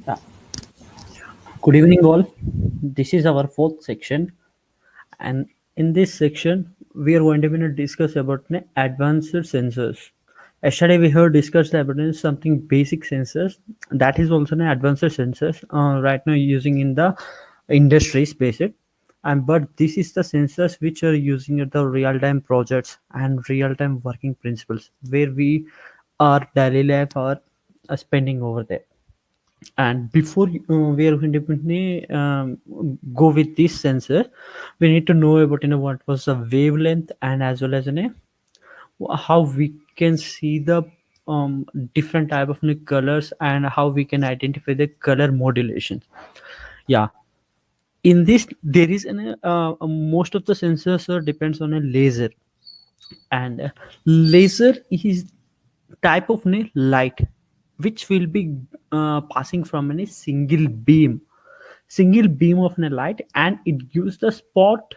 Yeah. Good evening, all. This is our fourth section, and in this section, we are going to discuss about advanced sensors. Yesterday, we heard discussed about something basic sensors that is also an advanced sensors. Right now, using in the industries basic, and but this is the sensors which are using at the real time projects and real time working principles where we our daily life are spending over there. And before we are going to go with this sensor, we need to know about what was the wavelength, and as well as how we can see the um, different type of colors, and how we can identify the color modulation. Yeah, in this there is most of the sensors depends on a laser, and laser is type of light which will be passing from a single beam of a light, and it gives the spot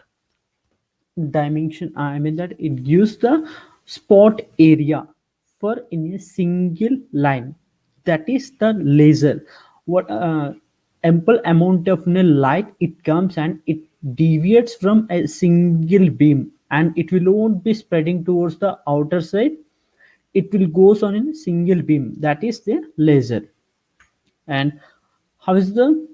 dimension. I mean that it gives the spot area for in a single line. That is the laser. What ample amount of light it comes, and it deviates from a single beam, and it will won't be spreading towards the outer side. It will goes on in a single beam. That is the laser. And how is the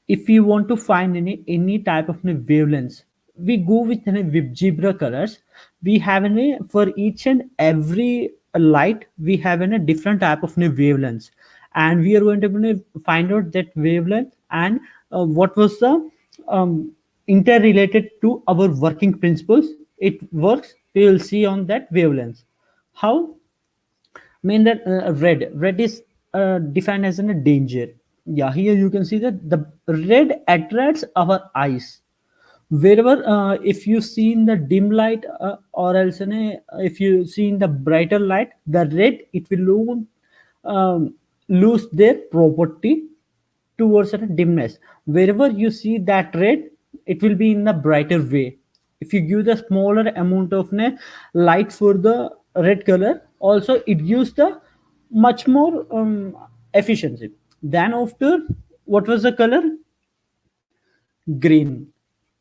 if you want to find any type of wavelengths, we go with any zebra colors. We have any for each and every light, we have a different type of wavelengths, and we are going to find out that wavelength, and what was the um, interrelated to our working principles. It works, we will see on that wavelengths. How? Mean that red is defined as a danger. Yeah, here you can see that the red attracts our eyes. Wherever if you see in the dim light, or else if you see in the brighter light, the red it will lose their property towards a dimness. Wherever you see that red, it will be in the brighter way. If you give the smaller amount of light for the red color, also it gives the much more efficiency. Then after, what was the color? Green.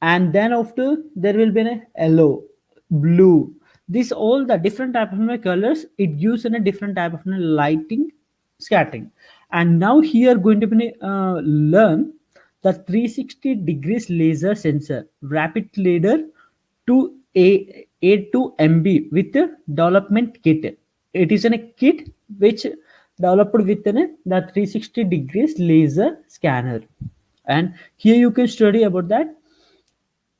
And then after, there will be a yellow, blue. This all the different type of colors, it gives in a different type of lighting scattering. And now here going to be learn the 360 degrees laser sensor rapid ladder to A2MB with the development kit. It is in a kit which developed with the 360 degrees laser scanner. And here you can study about that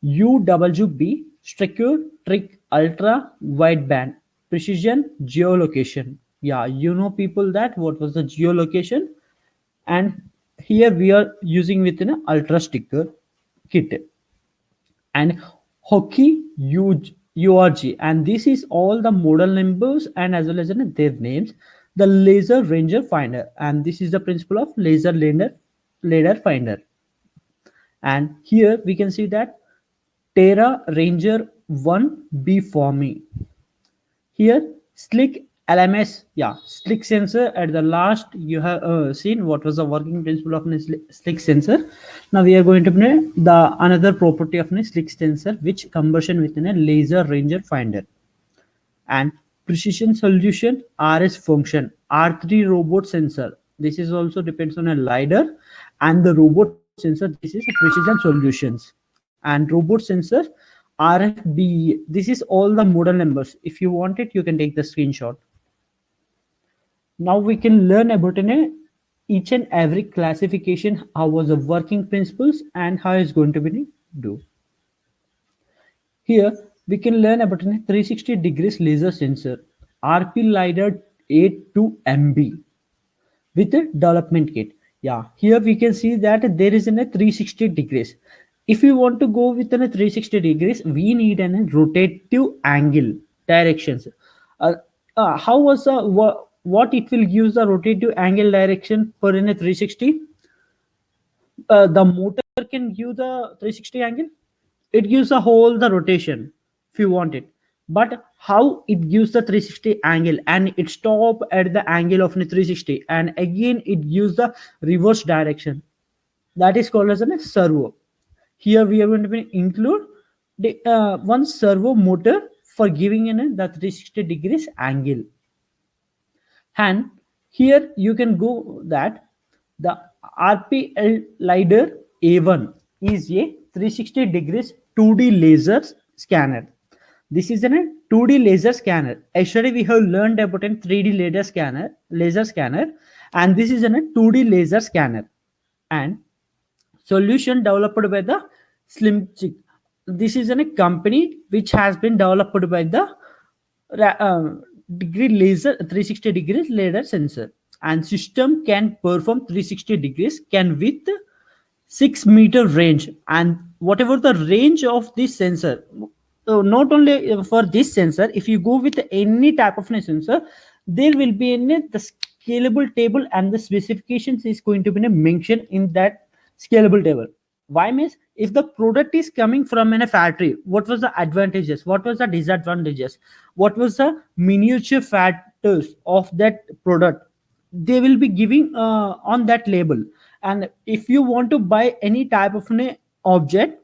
UWB secure trick ultra wideband precision geolocation. Yeah, you know people that what was the geolocation. And here we are using within an ultra sticker kit, and hockey URG, and this is all the model numbers and as well as their names. The laser ranger finder, and this is the principle of laser ladder finder. And here we can see that Terra Ranger 1B for me. Here, Slick LMS, yeah, Slick sensor. At the last, you have seen what was the working principle of a Slick sensor. Now we are going to play the another property of a Slick sensor, which conversion within a laser ranger finder. And precision solution RS function R3 robot sensor. This is also depends on a lidar, and the robot sensor. This is a precision solutions, and robot sensor RFB. This is all the model numbers. If you want it, you can take the screenshot. Now we can learn about each and every classification, how was the working principles, and how it's going to be do. Here we can learn about a 360 degrees laser sensor RP LiDAR 8 to MB with a development kit. Yeah, here we can see that there is a 360 degrees. If we want to go with a 360 degrees, we need a rotative angle directions. Uh, how was what it will use the rotative angle direction for in a 360? The motor can give the 360 angle. It gives a whole the rotation if you want it. but how it gives the 360 angle, and it stop at the angle of a 360, and again it gives the reverse direction. That is called as a servo. Here we are going to include the one servo motor for giving in the 360 degrees angle. And here you can go that the RPL LiDAR A1 is a 360 degrees 2D laser scanner. This is a 2D laser scanner. Actually, we have learned about a 3D laser scanner, and this is a 2D laser scanner. And solution developed by the SlimChip. This is a company which has been developed by the ra- uh, degree laser 360 degrees laser sensor, and system can perform 360 degrees can with 6-meter range. And whatever the range of this sensor, not only for this sensor, if you go with any type of a sensor, there will be in the scalable table, and the specifications is going to be mentioned in that scalable table. Why means, if the product is coming from in a factory, what was the advantages, what was the disadvantages, what was the miniature factors of that product, they will be giving on that label. And if you want to buy any type of an object,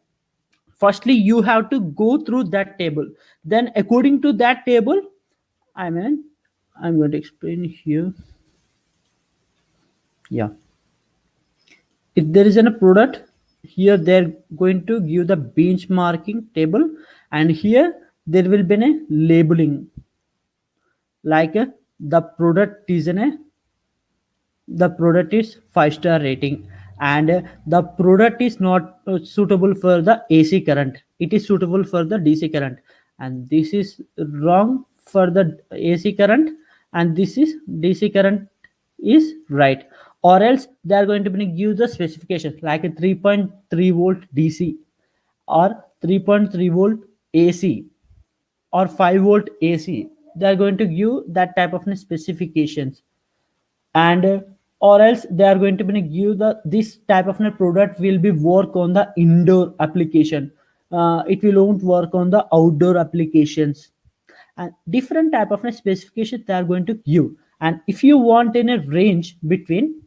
firstly you have to go through that table, then according to that table, I mean, I'm going to explain here. Yeah, if there is a product, here they're going to give the benchmarking table, and here there will be a labeling, like the product is in a the product is 5-star rating, and the product is not suitable for the AC current, it is suitable for the DC current, and this is wrong for the AC current, and this is DC current is right. Or else they are going to give the specifications like a 3.3 volt DC, or 3.3 volt AC, or 5 volt AC. They are going to give that type of specifications. And or else they are going to give the this type of a product will be work on the indoor application, it will won't work on the outdoor applications, and different type of a specification they are going to give. And if you want in a range between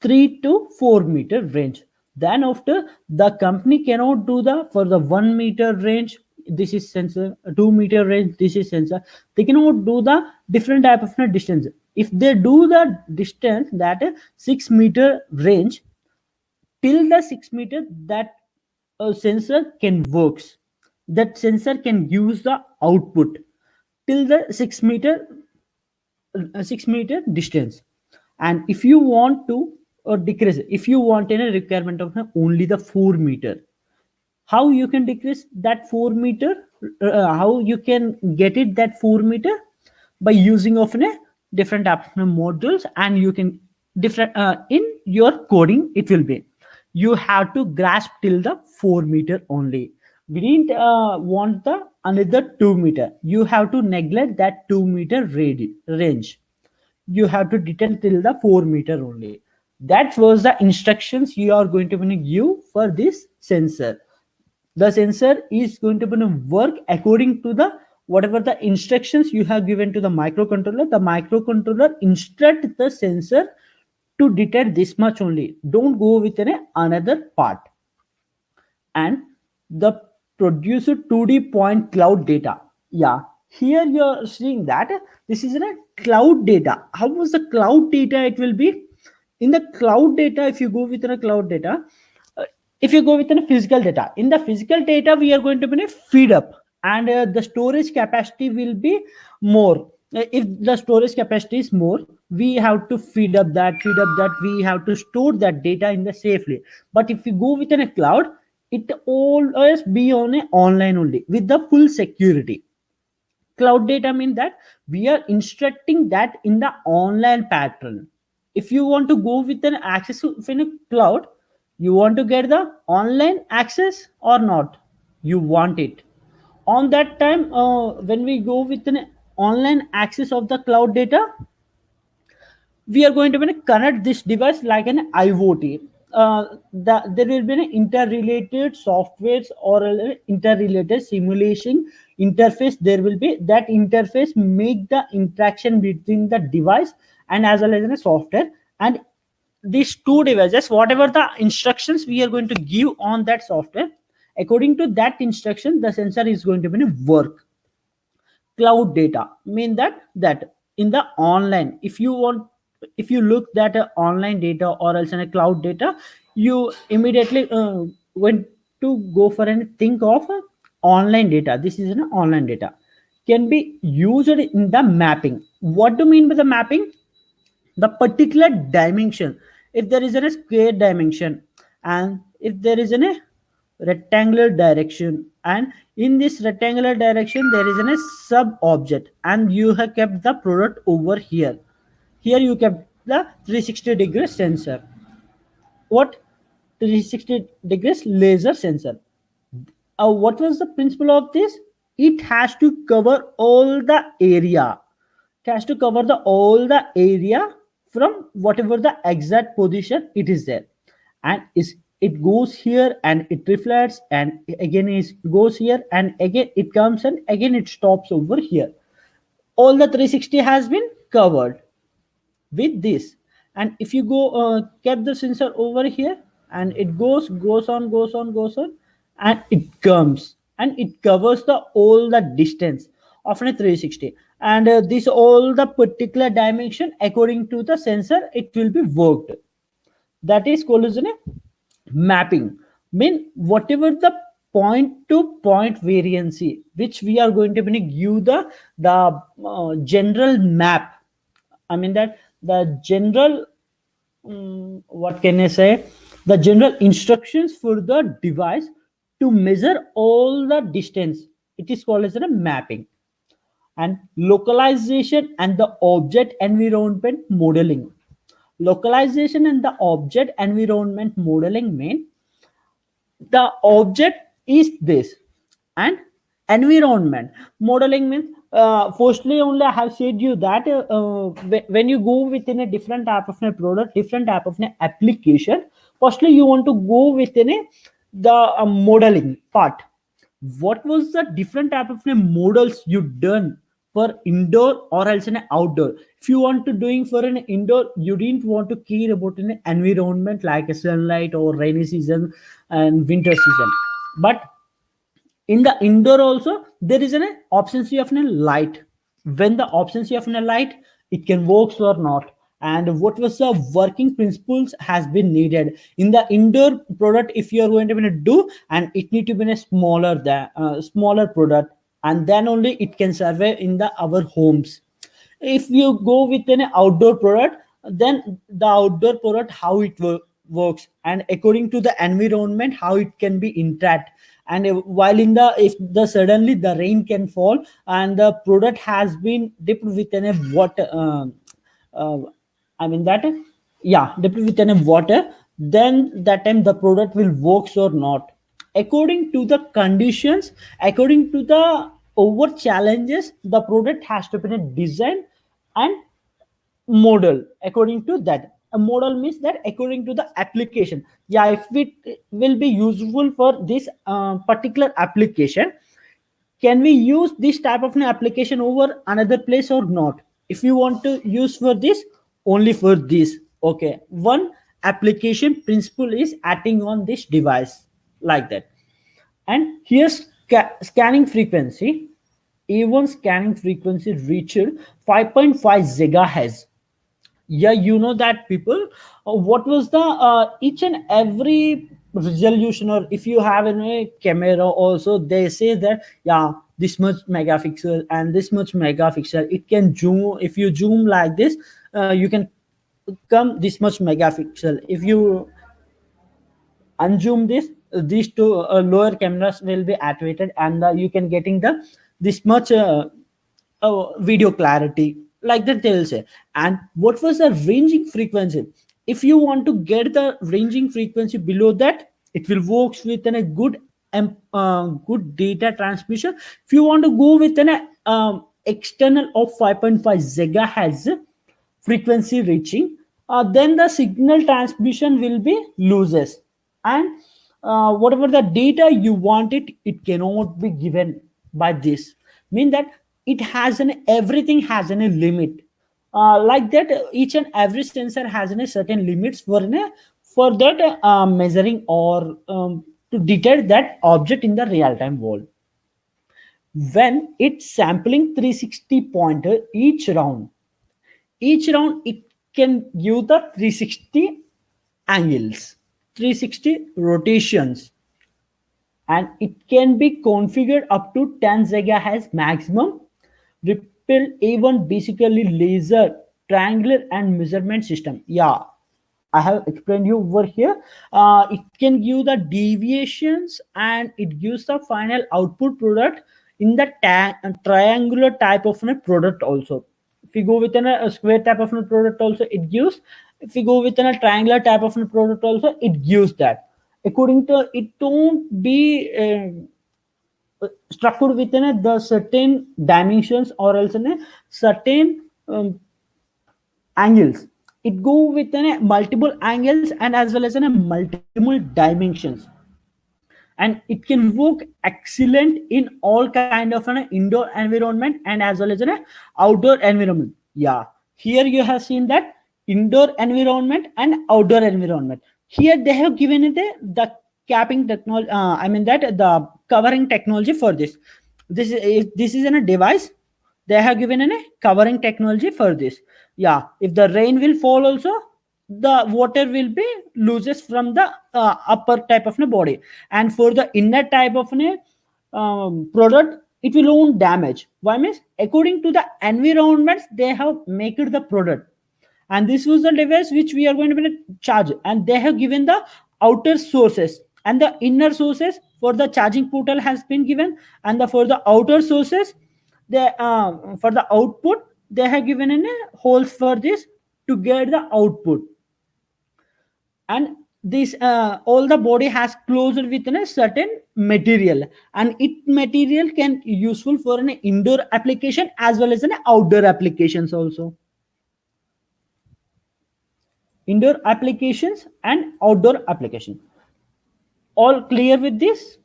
3 to 4-meter range, then after the company cannot do the for the 1-meter range, this is sensor, 2-meter range, this is sensor, they cannot do the different type of distance. If they do the distance that 6-meter range, till the 6-meter, that sensor can works, that sensor can use the output till the 6-meter distance. And if you want to decrease, if you want any requirement of only the 4-meter, how you can decrease that 4-meter, how you can get it that 4-meter, by using of a different app modules, and you can different in your coding it will be, you have to grasp till the 4-meter only. We didn't want the another 2-meter, you have to neglect that 2-meter range, you have to detect till the 4-meter only. That was the instructions you are going to give for this sensor. The sensor is going to work according to the whatever the instructions you have given to the microcontroller. The microcontroller instruct the sensor to detect this much only, don't go with another part. And the producer 2D point cloud data. Yeah, here you're seeing that this is a cloud data. How was the cloud data? It will be in the cloud data. If you go with a cloud data, uh, if you go with a physical data, in the physical data we are going to be feed up, and the storage capacity will be more. If the storage capacity is more, we have to feed up that we have to store that data in the safely. But if you go within a cloud, it always be on a online only with the full security. Cloud data means that we are instructing that in the online pattern. If you want to go with an access in a cloud, you want to get the online access or not, you want it on that time. When we go with an online access of the cloud data, we are going to connect this device like an IoT. there will be an interrelated softwares or a interrelated simulation interface. There will be that interface make the interaction between the device and as well as in a software. And these two devices, whatever the instructions we are going to give on that software, according to that instruction the sensor is going to be work. Cloud data mean that in the online, if you want, if you look that online data or else in a cloud data, you immediately went to go for and think of online data. This is an online data can be used in the mapping. What do you mean by the mapping? The particular dimension, if there is a square dimension and if there is a rectangular direction, and in this rectangular direction there is a sub object and you have kept the product over here. Here you kept the 360-degree sensor. What? 360 degrees laser sensor. What was the principle of this? It has to cover all the area. It has to cover the all the area from whatever the exact position it is there, and is it goes here and it reflects and again it goes here and again it comes and again it stops over here. All the 360 has been covered with this. And if you go kept the sensor over here and it goes on and it comes and it covers the all the distance of a 360, and this all the particular dimension according to the sensor it will be worked. That is called as a mapping. Mean whatever the point to point variancy which we are going to give the general map. I mean that the general, what can I say? The general instructions for the device to measure all the distance. It is called as a mapping. And localization and the object environment modeling. Localization and the object environment modeling mean the object is this, and environment modeling means firstly only I have said you that when you go within a different type of a product, different type of an application, firstly you want to go within a the modeling part. What was the different type of models you done for indoor or else an outdoor? If you want to doing for an indoor, you didn't want to care about an environment like a sunlight or rainy season and winter season. But in the indoor also there is an absence of a light. When the absence of a light, it can work or not. And what was the working principles has been needed in the indoor product. If you are going to do, and it need to be a smaller than smaller product, and then only it can survive in the our homes. If you go with an outdoor product, then the outdoor product how it works, and according to the environment how it can be interact. And while in the, if the suddenly the rain can fall and the product has been dipped within a water, uh, I mean that, yeah, dipped within a water, then that time the product will works or not. According to the conditions, according to the over challenges, the product has to be designed and model according to that. A model means that according to the application. Yeah, if it will be useful for this particular application, can we use this type of an application over another place or not? If you want to use for this, only for this. Okay, one application principle is acting on this device, like that. And here's scanning frequency. A1 scanning frequency reached 5.5 gigahertz. Yeah, you know that people, what was the each and every resolution, or if you have a camera also, they say that yeah, this much megapixel and this much megapixel it can zoom. If you zoom like this, you can come this much megapixel. If you unzoom this, these two lower cameras will be activated, and you can getting the this much video clarity, like that they'll say. And what was the ranging frequency? If you want to get the ranging frequency below that, it will work with a good good data transmission. If you want to go with an external of 5.5 gigahertz frequency reaching, then the signal transmission will be loses, and whatever the data you want it cannot be given by this. Mean that it has an everything has an a limit. Like that, each and every sensor has a certain limits for that measuring or to detect that object in the real time world. When it's sampling 360 pointer each round it can give the 360 angles, 360 rotations, and it can be configured up to 10 gigahertz maximum. Ripple even basically laser, triangular, and measurement system. Yeah, I have explained you over here. It can give the deviations and it gives the final output product in the triangular type of a product also. If you go with a square type of a product also, it gives. If you go with a triangular type of a product also, it gives that. According to it, don't be structured within the certain dimensions or else in a certain angles. It go within a multiple angles and as well as in a multiple dimensions, and it can work excellent in all kind of an indoor environment and as well as in a outdoor environment. Yeah, here you have seen that indoor environment and outdoor environment. Here they have given it the capping technology, I mean that the covering technology for this. This is in a device, they have given a covering technology for this. Yeah, if the rain will fall also, the water will be loses from the upper type of a body, and for the inner type of a product it will own damage. Why means according to the environments they have make it the product, and this was the device which we are going to be charge, and they have given the outer sources and the inner sources for the charging portal has been given, and for the outer sources they for the output they have given in a holes for this to get the output. And this all the body has closed within a certain material, and it material can useful for an indoor application as well as an outdoor applications also. Indoor applications and outdoor application. All clear with this?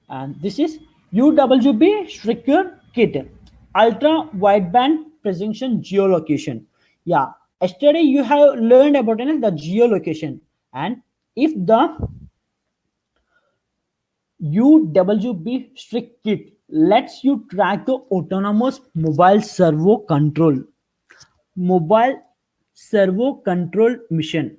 And this is UWB Stricker Kit, ultra wideband precision geolocation. Yeah, yesterday you have learned about the geolocation, and if the UWB Strict Kit lets you track the autonomous mobile servo controlled mission,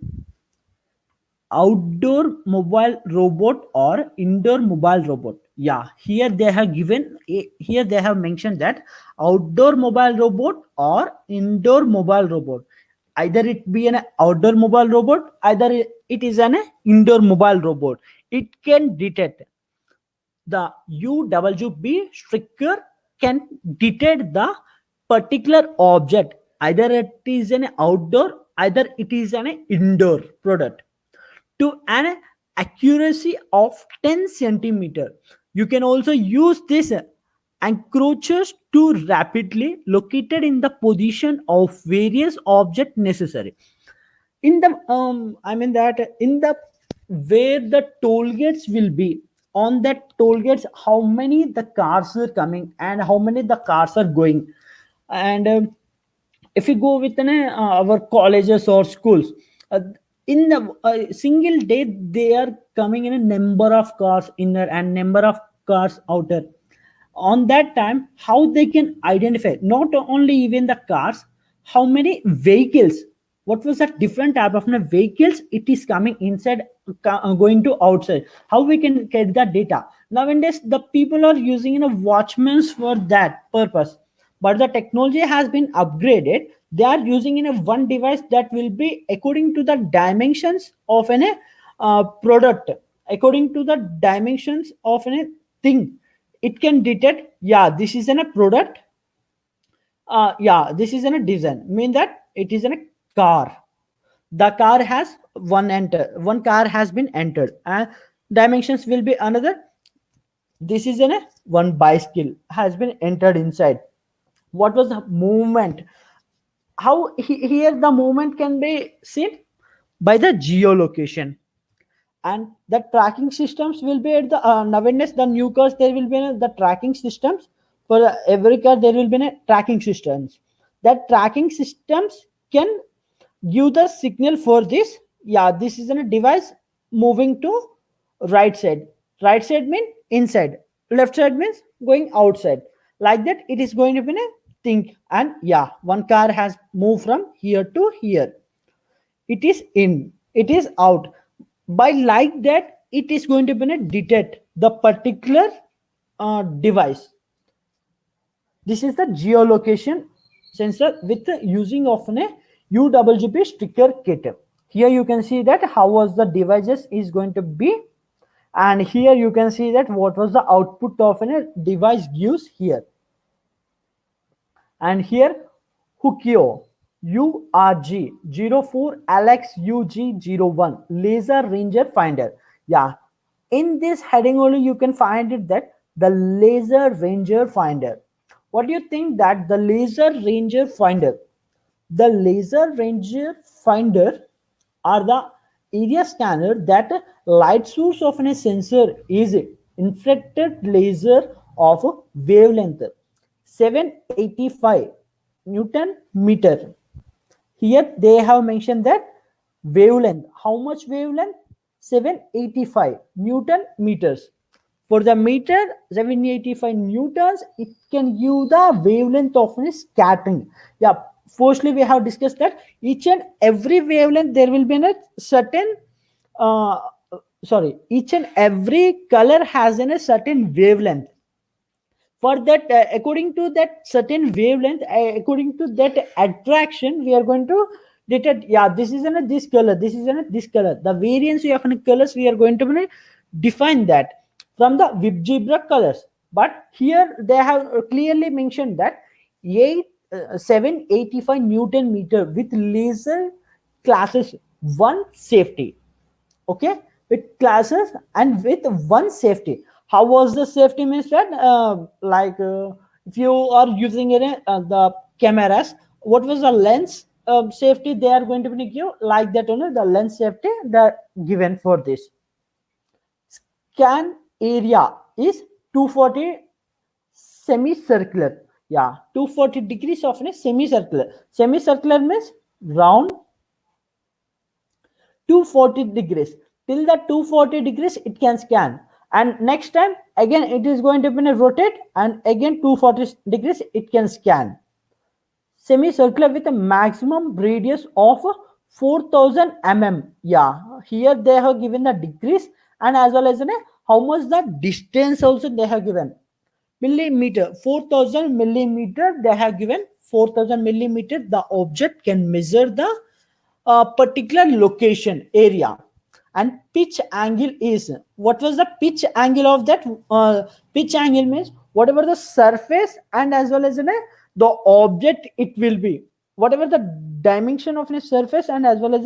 outdoor mobile robot or indoor mobile robot. Yeah, here they have given, here they have mentioned that outdoor mobile robot or indoor mobile robot. Either it be an outdoor mobile robot, either it is an indoor mobile robot. It can detect the UWB striker can detect the particular object, either it is an outdoor, either it is an indoor product, to an accuracy of 10 centimeter. You can also use this encroachers to rapidly located in the position of various object necessary in the I mean that in the where the toll gates will be. On that toll gates, how many the cars are coming and how many the cars are going. And if you go with our colleges or schools, uh, in the single day they are coming in a number of cars inner and number of cars outer. On that time, how they can identify not only even the cars, how many vehicles, what was that different type of vehicles it is coming inside, going to outside, how we can get that data. Nowadays the people are using watchmans for that purpose, but the technology has been upgraded. They are using in a one device that will be according to the dimensions of an product, according to the dimensions of a thing. It can detect, yeah, this is in a product, yeah, this is in a design, mean that it is in a car. The car has one car has been entered, and dimensions will be another. This is in a one bicycle has been entered inside. What was the movement, Here the movement can be seen by the geolocation, and the tracking systems will be at the nowadays the new cars there will be the tracking systems. For every car there will be a tracking systems. That tracking systems can give the signal for this. Yeah, this is a device moving to right side. Right side means inside, left side means going outside. Like that it is going to be a thing. And yeah, one car has moved from here to here, it is in, it is out. By like that it is going to be detect the particular device. This is the geolocation sensor with the using of a UWB sticker kit. Here you can see that how was the devices is going to be, and here you can see that what was the output of a device gives here. And here Hukio URG 04 Alex UG 01 laser ranger finder. Yeah, in this heading only you can find it that the laser ranger finder. What do you think that the laser ranger finder? The laser ranger finder are the area scanner that light source of a sensor is infrared laser of wavelength 785 Newton meter. Here they have mentioned that wavelength. How much wavelength? 785 Newton meters. For the meter 785 newtons, it can give the wavelength of a scattering. Yeah, firstly we have discussed that each and every wavelength there will be a certain uh, each and every color has a certain wavelength. For that according to that certain wavelength, according to that attraction we are going to detect, yeah, this is in a this color, this is in a this color. The variance of colors we are going to define that from the Vibgebra colors. But here they have clearly mentioned that 785 Newton meter with laser classes 1 safety. Okay, with classes and with one safety. How was the safety means that if you are using it the cameras, what was the lens safety they are going to be give, like that only the lens safety that given for this. Scan area is 240 semicircular. Yeah, 240 degrees of a semicircular. Semicircular means round 240 degrees. Till the 240 degrees it can scan, and next time again it is going to be a rotate, and again 240 degrees it can scan. Semicircular with a maximum radius of 4000 mm. Yeah, here they have given the degrees, and as well as how much the distance also they have given. Millimeter, 4000 millimeter they have given. 4000 millimeter the object can measure the particular location area. And pitch angle is, what was the pitch angle of that? Pitch angle means whatever the surface and as well as the object it will be, whatever the dimension of a surface and as well as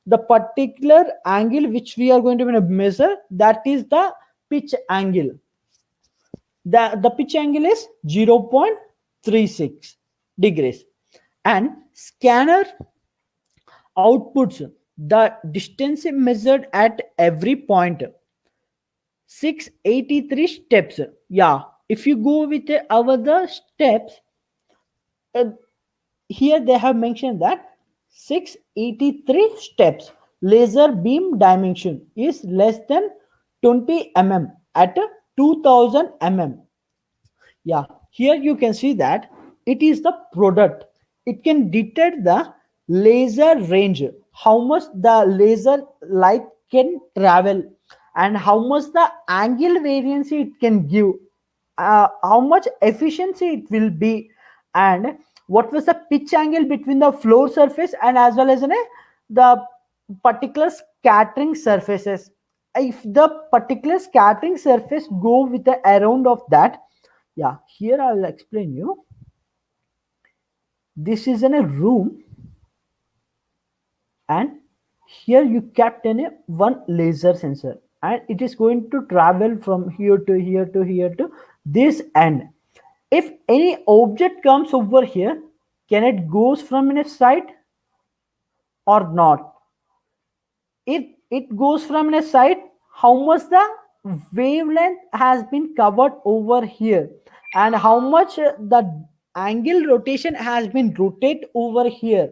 the particular angle which we are going to measure, that is the pitch angle. The pitch angle is 0.36 degrees. And scanner outputs the distance measured at every point 683 steps. Yeah, if you go with our the steps, uh, here they have mentioned that 683 steps. Laser beam dimension is less than 20 mm at 2000 mm. Yeah, here you can see that it is the product. It can detect the laser range, how much the laser light can travel, and how much the angle variance it can give, how much efficiency it will be, and what was the pitch angle between the floor surface and as well as the particular scattering surfaces. If the particular scattering surface go with the around of that, yeah, here I will explain you. This is in a room, and here you kept in a one laser sensor, and it is going to travel from here to here to here to this end. If any object comes over here, Can it goes from in a side or not? If it goes from a side, how much the wavelength has been covered over here, and how much the angle rotation has been rotated over here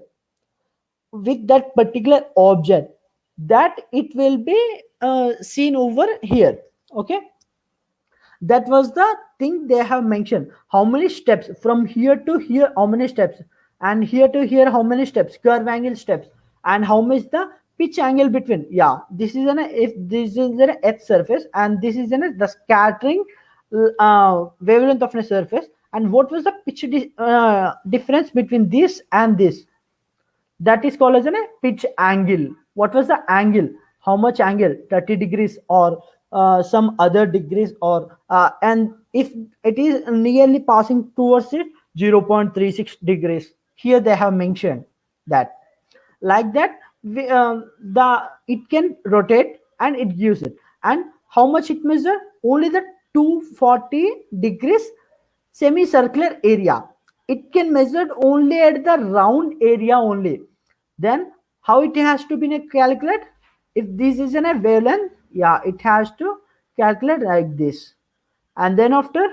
with that particular object, that it will be seen over here. Okay, that was the thing they have mentioned. How many steps from here to here, how many steps, and here to here how many steps, curve angle steps, and how much the pitch angle between. Yeah, this is an, if this is an earth surface and this is an the scattering wavelength of a surface, and what was the pitch difference between this and this, that is called as a pitch angle. What was the angle, how much angle, 30 degrees or some other degrees, or and if it is nearly passing towards it, 0.36 degrees, here they have mentioned that. Like that the it can rotate and it gives it. And how much it measure, only the 240 degrees semicircular area, it can measure only at the round area only. Then how it has to be calculated, if this is in a wavelength, yeah, it has to calculate like this. And then after,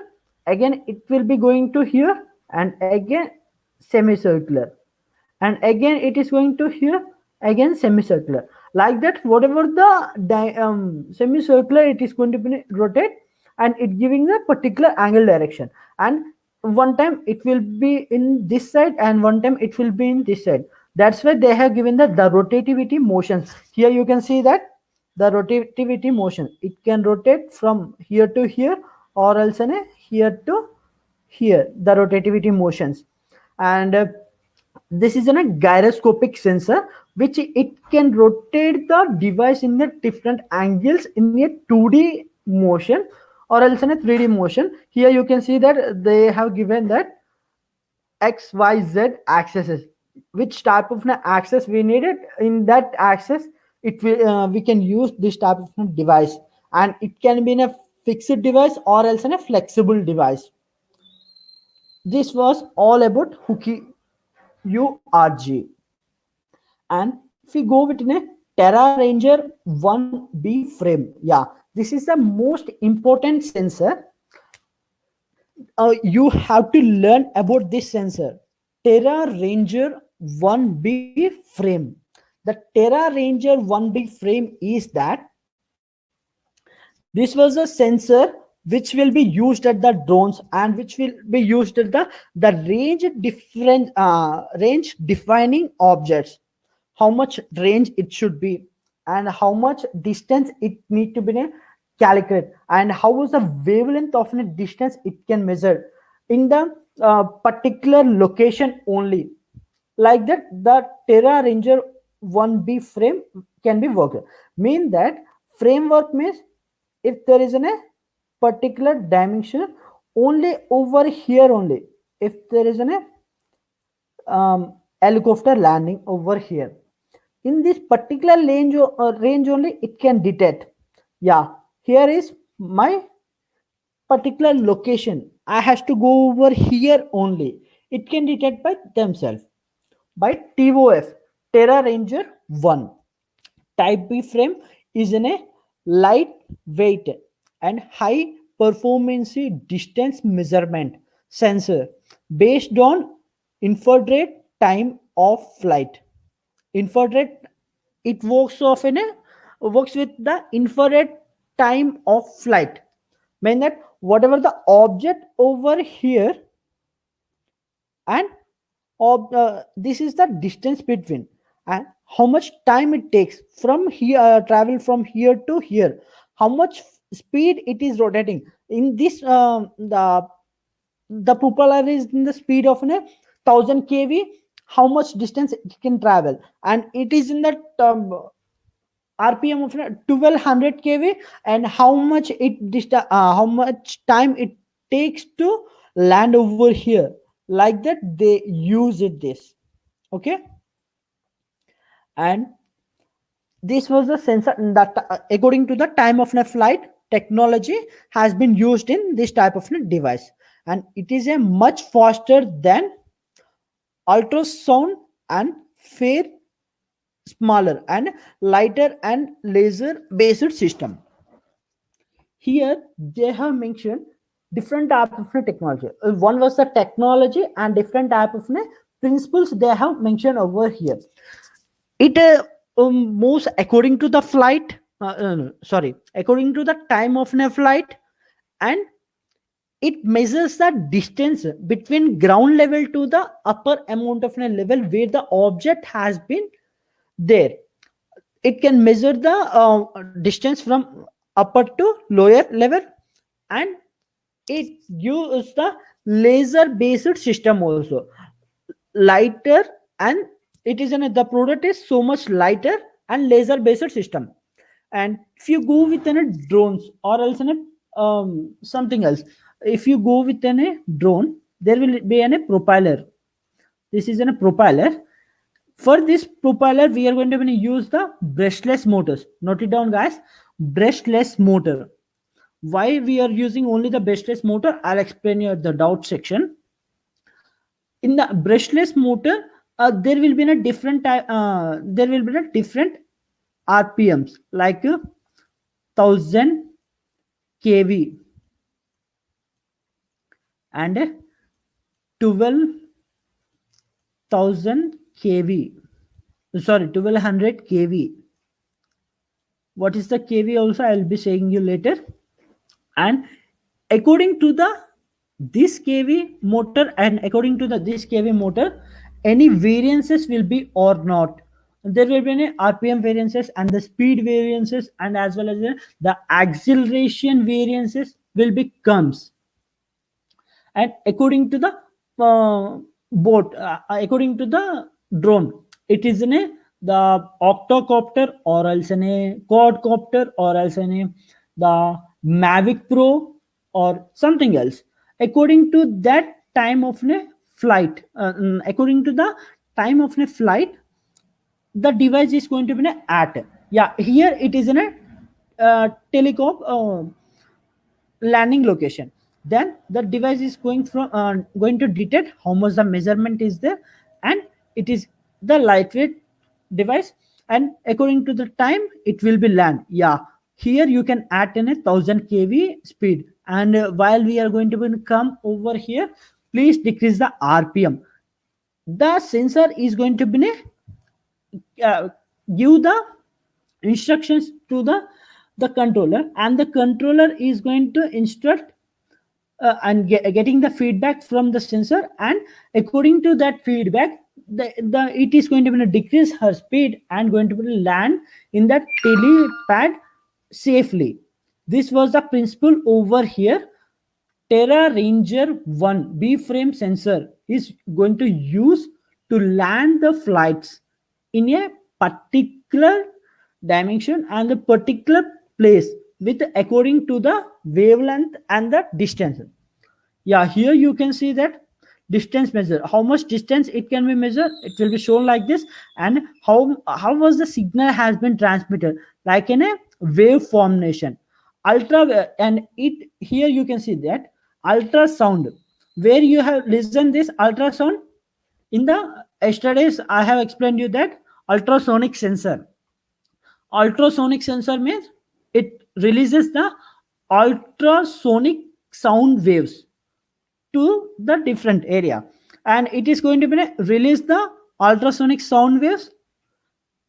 again it will be going to here, and again semicircular, and again it is going to here, again semicircular. Like that, whatever the semicircular, it is going to be rotate, and it giving a particular angle direction. And one time it will be in this side, and one time it will be in this side. That's why they have given the rotativity motions. Here you can see that the rotativity motion, it can rotate from here to here, or else here to here, the rotativity motions. And this is a gyroscopic sensor, which it can rotate the device in the different angles in a 2D motion, or else in a 3D motion. Here you can see that they have given that x y z axes, which type of axis we needed. In that axis, it will we can use this type of device, and it can be in a fixed device or else in a flexible device. This was all about Hooky URG. And if we go with a Terra Ranger 1B frame, yeah, this is the most important sensor. You have to learn about this sensor, Terra Ranger 1B frame. The Terra Ranger 1B frame is that this was a sensor which will be used at the drones, and which will be used at the range different range defining objects. How much range it should be, and how much distance it need to be calculated, and how was the wavelength of a distance it can measure in the particular location only. Like that, the Terra Ranger 1B frame can be worked. Mean that framework means if there is a particular dimension only over here only, if there is a helicopter landing over here, in this particular range only it can detect. Yeah, here is my particular location, I has to go over here only, it can detect by themselves by TOF, Terra Ranger 1. Type B frame is in a lightweight and high performance distance measurement sensor based on infrared time of flight. Infrared, it works of in a works with the infrared time of flight. Mean that whatever the object over here, and this is the distance between, and how much time it takes from here, travel from here to here, how much speed it is rotating. In this the propeller is in the speed of 1000 kV, how much distance it can travel, and it is in the RPM of 1200 kV, and how much how much time it takes to land over here. Like that they use it this. Okay, and this was the sensor that according to the time of a flight technology has been used in this type of device, and it is a much faster than ultrasound and fair smaller and lighter and laser based system. Here they have mentioned different type of technology. One was the technology and different type of principles they have mentioned over here. It moves according to the flight, no, sorry, according to the time of a flight, and it measures the distance between ground level to the upper amount of a level where the object has been there. It can measure the distance from upper to lower level, and it gives the laser based system also, lighter, and it is the product is so much lighter and laser based system. And if you go with a drones or else something else, if you go with a drone, there will be a propeller. This is a propeller. For this propeller we are going to use the brushless motors. Note it down, guys. Brushless motor. Why we are using only the brushless motor, I'll explain you at the doubt section. In the brushless motor, there will be a different type, there will be a different rpms, like 1000 kV and 12,000 kV, sorry, 1200 kV. What is the kV also I'll be saying you later. And according to the this kV motor, and according to the this kV motor, any variances will be or not. There will be any rpm variances and the speed variances, and as well as the acceleration variances will be comes. And according to the boat, according to the drone, it is in a the octocopter or else in a quadcopter or else in a the mavic pro or something else. According to that time of a flight, according to the time of a flight, the device is going to be at, yeah, here it is in a telecom landing location. Then the device is going to detect how much the measurement is there, and it is the lightweight device, and according to the time it will be land. Yeah, here you can add in 1000 kV speed. And while we are going to come over here, please decrease the rpm. The sensor is going to be give the instructions to the controller, and the controller is going to instruct and getting the feedback from the sensor, and according to that feedback, the it is going to be decrease her speed and going to be land in that telepad safely. This was the principle over here. Terra Ranger 1 B frame sensor is going to use to land the flights in a particular dimension and the particular place with according to the wavelength and the distance. Yeah, here you can see that distance measure, how much distance it can be measured, it will be shown like this. And how was the signal has been transmitted, like in a wave formation. And it here you can see that ultrasound, where you have listened this ultrasound in the yesterday's I have explained you that ultrasonic sensor. Ultrasonic sensor means it releases the ultrasonic sound waves to the different area, and it is going to be release the ultrasonic sound waves.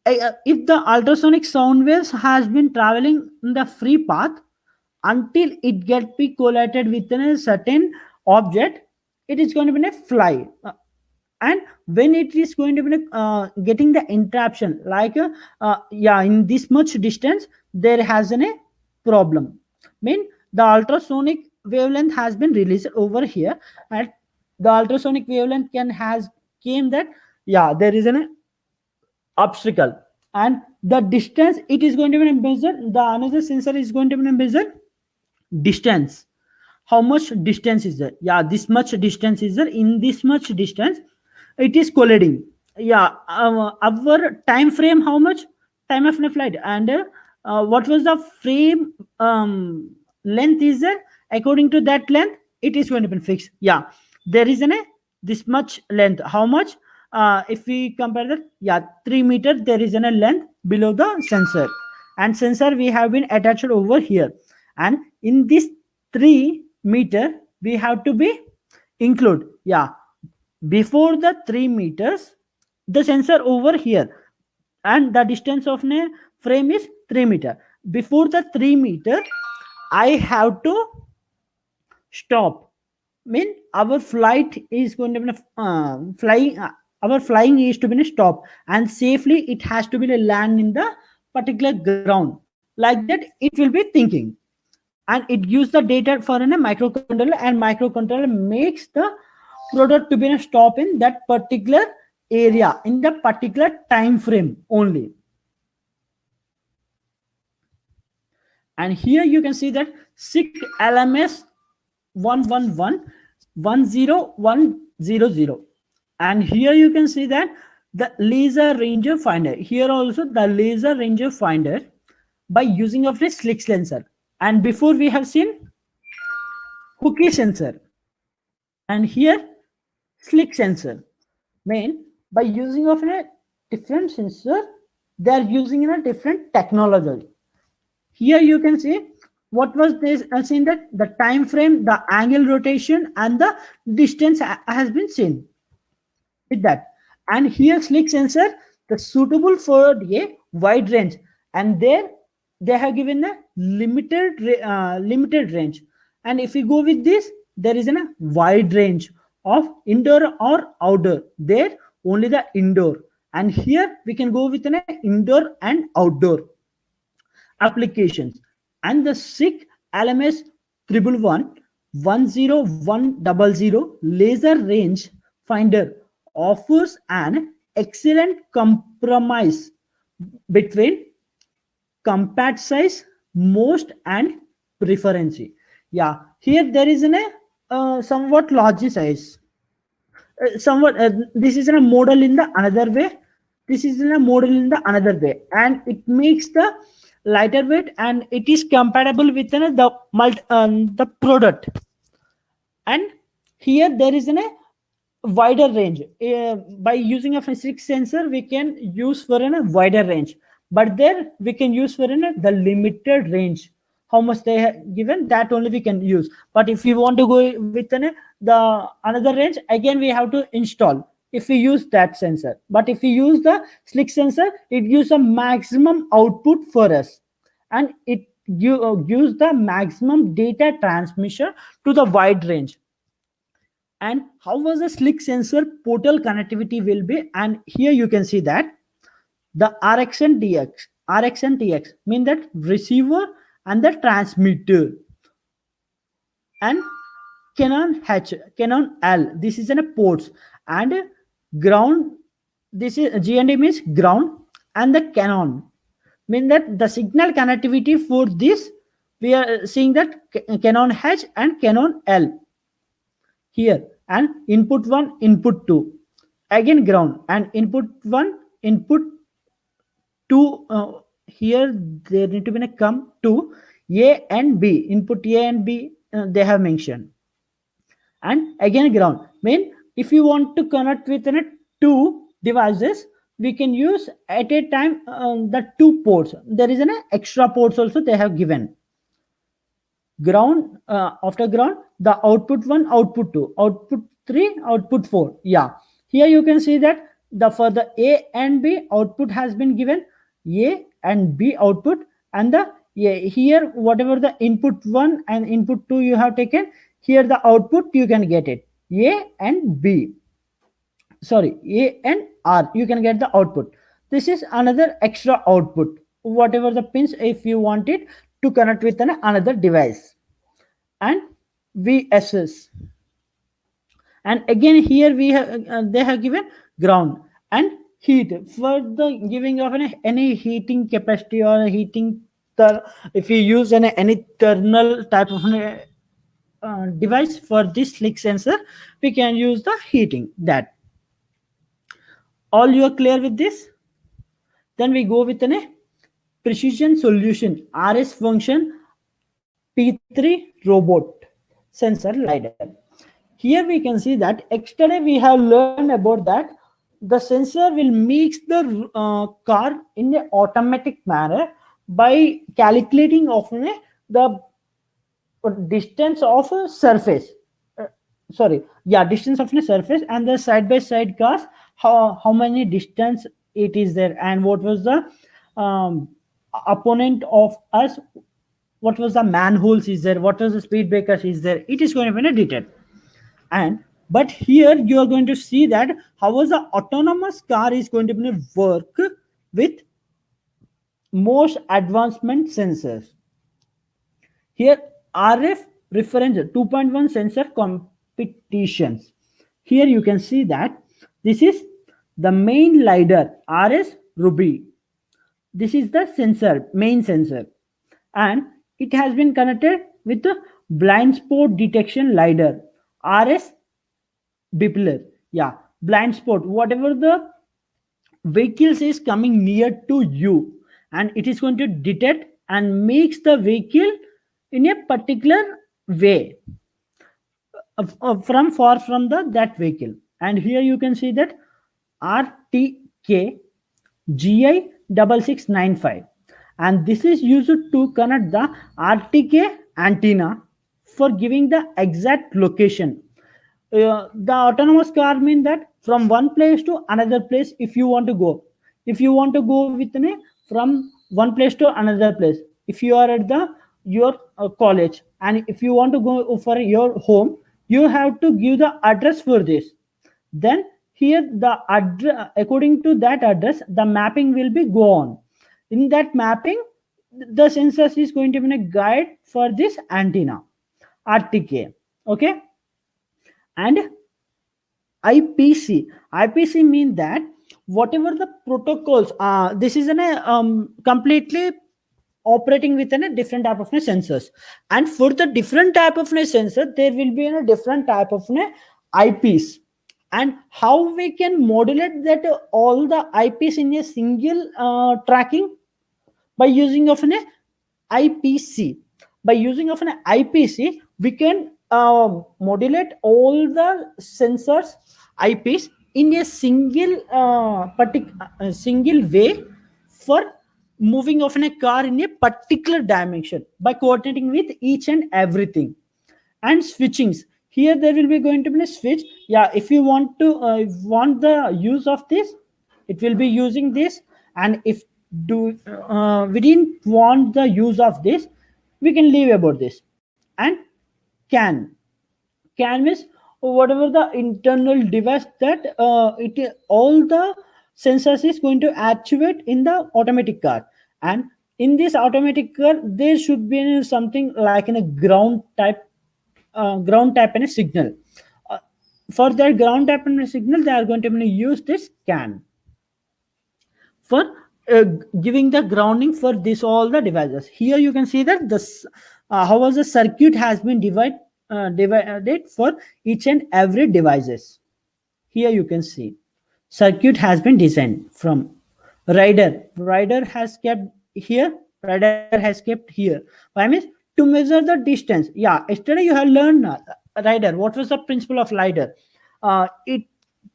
If the ultrasonic sound waves has been traveling in the free path until it get be collated within a certain object, it is going to be a fly. And when it is going to be getting the interruption, like yeah, in this much distance there has a problem, mean the ultrasonic wavelength has been released over here, and the ultrasonic wavelength can has came that, yeah, there is an obstacle, and the distance it is going to be measured, the another sensor is going to be measured distance. How much distance is there? Yeah, this much distance is there. In this much distance it is colliding. Yeah, our time frame, how much time of the flight, and what was the frame length is there, according to that length it is going to be fixed. Yeah, there is an this much length, how much if we compare that, yeah, 3 meter there is a length below the sensor, and sensor we have been attached over here, and in this 3 meter we have to be include, yeah, before the 3 meters the sensor over here, and the distance of a frame is 3 meter. Before the 3 meter I have to stop, mean our flight is going to be flying, our flying is to be stop, and safely it has to be land in the particular ground. Like that it will be thinking, and it gives the data for a microcontroller, and microcontroller makes the product to be stop in that particular area in the particular time frame only. And here you can see that SICK LMS 111 and here you can see that the laser ranger finder, here also the laser ranger finder by using of a slick sensor, and before we have seen hooky sensor, and here slick sensor. Mean by using of a different sensor they are using in a different technology. Here you can see what was this seen, that the time frame, the angle rotation, and the distance has been seen with that. And here slick sensor, the suitable for a wide range, and there they have given a limited range. And if we go with this, there is a wide range of indoor or outdoor. There only the indoor, and here we can go with an indoor and outdoor applications. And the SICK LMS 111 laser range finder offers an excellent compromise between compact size, most, and preference. Yeah, here there is a somewhat large size, somewhat this is a model in the another way, this is in a model in the another way, and it makes the lighter weight, and it is compatible with the product. And here there is a wider range, by using a physics sensor we can use for a wider range, but there we can use for the limited range. How much they have given, that only we can use. But if you want to go with the another range, again we have to install if we use that sensor. But if we use the slick sensor, it gives a maximum output for us, and it gives the maximum data transmission to the wide range. And how was the slick sensor portal connectivity will be, and here you can see that the RX and TX mean that receiver and the transmitter, and Canon L, this is in a ports, and ground, this is GND means ground, and the Canon mean that the signal connectivity for this we are seeing that Canon H and Canon L here, and input 1 input 2 again ground, and input 1 input 2 here there need to be a come to A and B, input A and B they have mentioned, and again ground. Mean if you want to connect with two devices, we can use at a time the two ports. There is an extra ports also they have given. Ground, after ground the output 1 output 2 output 3 output 4. Yeah, here you can see that the for the A and B output has been given A and B output, and the here whatever the input 1 and input 2 you have taken, here the output you can get it A and B, sorry A and R, you can get the output. This is another extra output, whatever the pins if you want it to connect with another device. And VSS, and again here we have they have given ground and heat for the giving of any heating capacity or heating if you use any thermal type of device for this slick sensor, we can use the heating. That all you are clear with this? Then we go with a precision solution RS function P3 robot sensor LiDAR. Here we can see that yesterday we have learned about that the sensor will mix the car in an automatic manner by calculating of the distance of a surface. Uh, Sorry, yeah, distance of a surface and the side by side cars, how many distance it is there, and what was the um, opponent of us, what was the manholes is there, what was the speed breakers is there, it is going to be detected. And but here you are going to see that how was the autonomous car is going to be work with most advancement sensors. Here RF reference 2.1 sensor competitions. Here you can see that this is the main lidar RS Ruby. This is the sensor, main sensor, and it has been connected with the blind spot detection lidar RS Bipler. Yeah, blind spot. Whatever the vehicles is coming near to you, and it is going to detect and makes the vehicle in a particular way from far from the that vehicle. And here you can see that RTK GI 6695, and this is used to connect the RTK antenna for giving the exact location. The autonomous car mean that from one place to another place, if you want to go, if you want to go with me from one place to another place, if you are at the your college, and if you want to go for your home, you have to give the address for this. Then here the address, according to that address, the mapping will be go on. In that mapping, the sensors is going to be a guide for this antenna RTK. Okay. And IPC mean that whatever the protocols, this is completely operating within a different type of sensors, and for the different type of sensor there will be a different type of IPs. And how we can modulate that all the IPs in a single tracking, by using of an IPC. By using of an IPC, we can modulate all the sensors IPs in a single single way for moving of a car in a particular dimension by coordinating with each and everything. And switchings, here there will be going to be a switch. Yeah, if you want to want the use of this, it will be using this. And if do we didn't want the use of this, we can leave about this. And can canvas, whatever the internal device that all the sensors is going to actuate in the automatic car. And in this automatic car there should be something like in a ground type and a signal. uh, for that ground type and a signal, they are going to use this can for uh, giving the grounding for this all the devices. Here you can see that this how was the circuit has been divided for each and every devices. Here you can see circuit has been designed from rider has kept here, rider has kept here. Why means to measure the distance. Yeah, yesterday you have learned rider, what was the principle of rider. It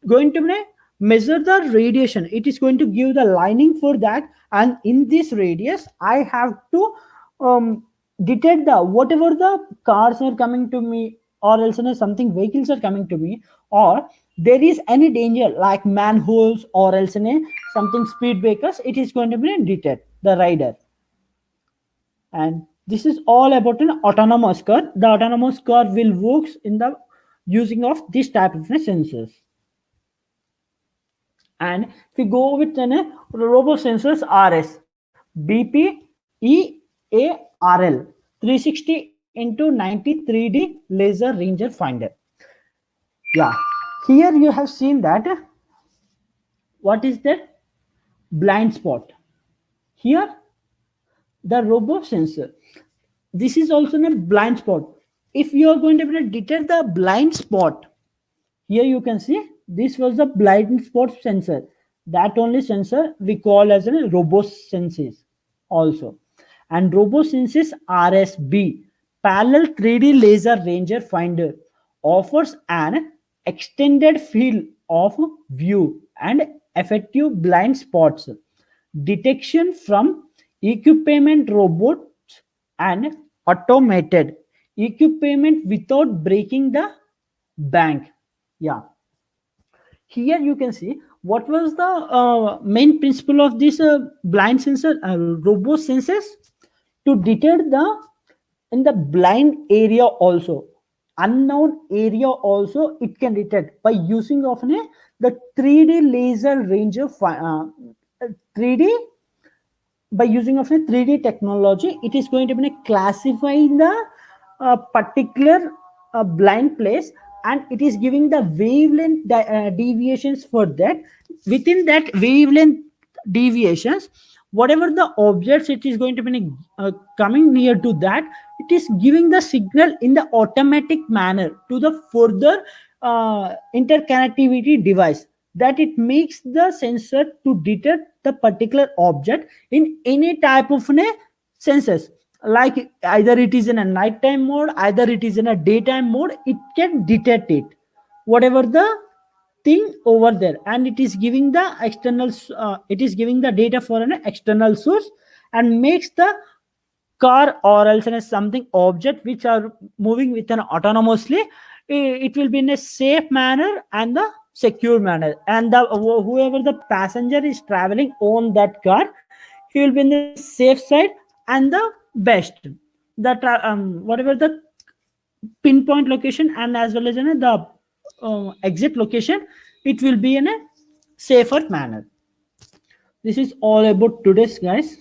going to measure the radiation, it is going to give the lining for that, and in this radius I have to um, detect the whatever the cars are coming to me, or else something vehicles are coming to me, or there is any danger like manholes, or else something speed breakers, it is going to be detect the rider. And this is all about an autonomous car. The autonomous car will works in the using of this type of sensors. And if we go with robo sensors RS BPEARL 360 into 90 3D laser ranger finder. Yeah, here you have seen that what is that blind spot. Here the robo sensor, this is also a blind spot. If you are going to detect the blind spot, here you can see this was the blind spot sensor. That only sensor we call as a RoboSenses also. And RoboSenses RSB parallel 3D laser ranger finder offers an extended field of view and effective blind spots, detection from equipment robots and automated equipment without breaking the bank. Yeah, here you can see what was the main principle of this blind sensor robo sensors to detect the in the blind area also, unknown area also, it can detect by using of the 3D laser ranger 3D, by using of a 3D technology, it is going to be classifying the particular blind place, and it is giving the wavelength deviations for that. Within that wavelength deviations, whatever the objects it is going to be coming near to that, it is giving the signal in the automatic manner to the further interconnectivity device, that it makes the sensor to detect the particular object in any type of senses, like either it is in a nighttime mode, either it is in a daytime mode, it can detect it, whatever the thing over there, and it is giving the external it is giving the data for an external source, and makes the car or else in a something object which are moving with an autonomously, it will be in a safe manner and the secure manner, and the whoever the passenger is traveling on that car, he will be in the safe side and the best, that whatever the pinpoint location and as well as the exit location, it will be in a safer manner. This is all about today's, guys.